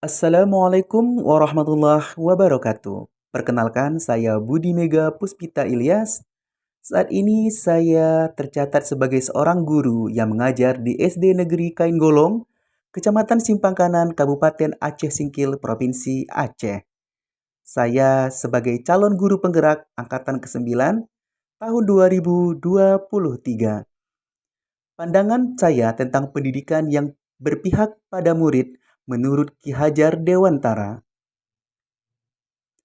Assalamualaikum warahmatullahi wabarakatuh. Perkenalkan, saya Budi Mega Puspita Ilyas. Saat ini saya tercatat sebagai seorang guru yang mengajar di SD Negeri Kainggolong, Kecamatan Simpang Kanan, Kabupaten Aceh Singkil, Provinsi Aceh. Saya sebagai calon guru penggerak angkatan ke-9 tahun 2023. Pandangan saya tentang pendidikan yang berpihak pada murid menurut Ki Hajar Dewantara.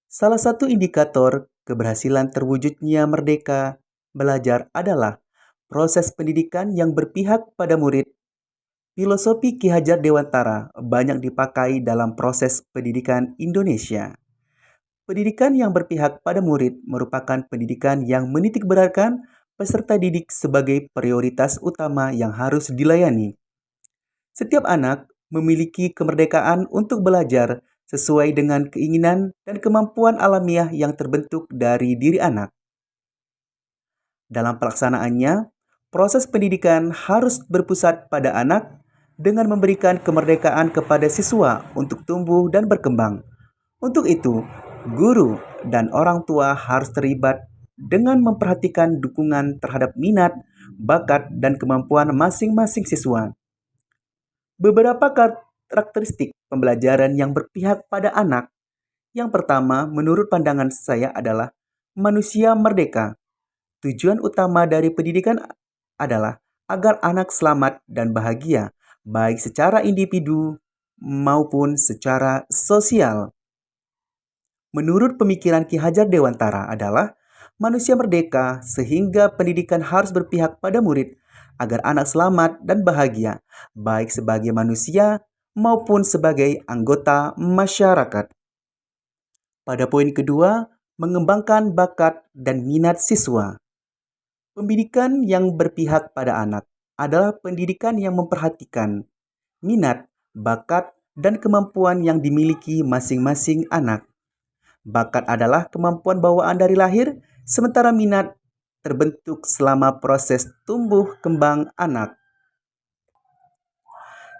Salah satu indikator keberhasilan terwujudnya merdeka belajar adalah proses pendidikan yang berpihak pada murid. Filosofi Ki Hajar Dewantara banyak dipakai dalam proses pendidikan Indonesia. Pendidikan yang berpihak pada murid merupakan pendidikan yang menitikberatkan peserta didik sebagai prioritas utama yang harus dilayani. Setiap anak memiliki kemerdekaan untuk belajar sesuai dengan keinginan dan kemampuan alamiah yang terbentuk dari diri anak. Dalam pelaksanaannya, proses pendidikan harus berpusat pada anak dengan memberikan kemerdekaan kepada siswa untuk tumbuh dan berkembang. Untuk itu, guru dan orang tua harus terlibat dengan memperhatikan dukungan terhadap minat, bakat, dan kemampuan masing-masing siswa. Beberapa karakteristik pembelajaran yang berpihak pada anak. Yang pertama, menurut pandangan saya adalah manusia merdeka. Tujuan utama dari pendidikan adalah agar anak selamat dan bahagia, baik secara individu maupun secara sosial. Menurut pemikiran Ki Hajar Dewantara adalah manusia merdeka sehingga pendidikan harus berpihak pada murid agar anak selamat dan bahagia, baik sebagai manusia maupun sebagai anggota masyarakat. Pada poin kedua, mengembangkan bakat dan minat siswa. Pendidikan yang berpihak pada anak adalah pendidikan yang memperhatikan minat, bakat, dan kemampuan yang dimiliki masing-masing anak. Bakat adalah kemampuan bawaan dari lahir, sementara minat terbentuk selama proses tumbuh kembang anak.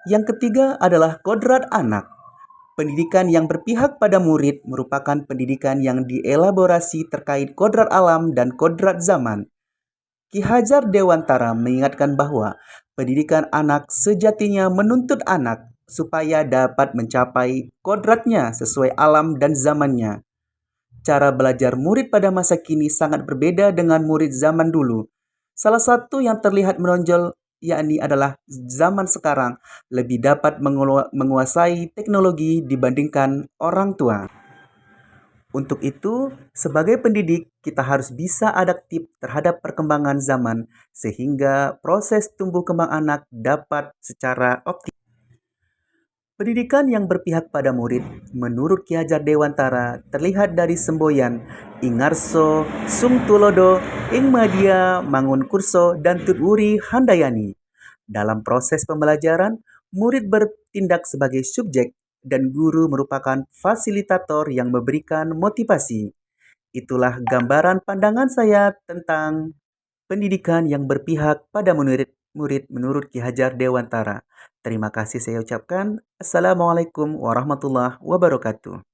Yang ketiga adalah kodrat anak. Pendidikan yang berpihak pada murid merupakan pendidikan yang dielaborasi terkait kodrat alam dan kodrat zaman. Ki Hajar Dewantara mengingatkan bahwa pendidikan anak sejatinya menuntut anak supaya dapat mencapai kodratnya sesuai alam dan zamannya. Cara belajar murid pada masa kini sangat berbeda dengan murid zaman dulu. Salah satu yang terlihat menonjol yakni adalah zaman sekarang lebih dapat menguasai teknologi dibandingkan orang tua. Untuk itu, sebagai pendidik, kita harus bisa adaptif terhadap perkembangan zaman sehingga proses tumbuh kembang anak dapat secara optimal. Pendidikan yang berpihak pada murid, menurut Ki Hajar Dewantara, terlihat dari semboyan Ing Ngarso, Sung Tulodo, Ing Madia, Mangun Kurso, dan Tutwuri Handayani. Dalam proses pembelajaran, murid bertindak sebagai subjek dan guru merupakan fasilitator yang memberikan motivasi. Itulah gambaran pandangan saya tentang pendidikan yang berpihak pada murid menurut Ki Hajar Dewantara. Terima kasih saya ucapkan. Assalamualaikum warahmatullahi wabarakatuh.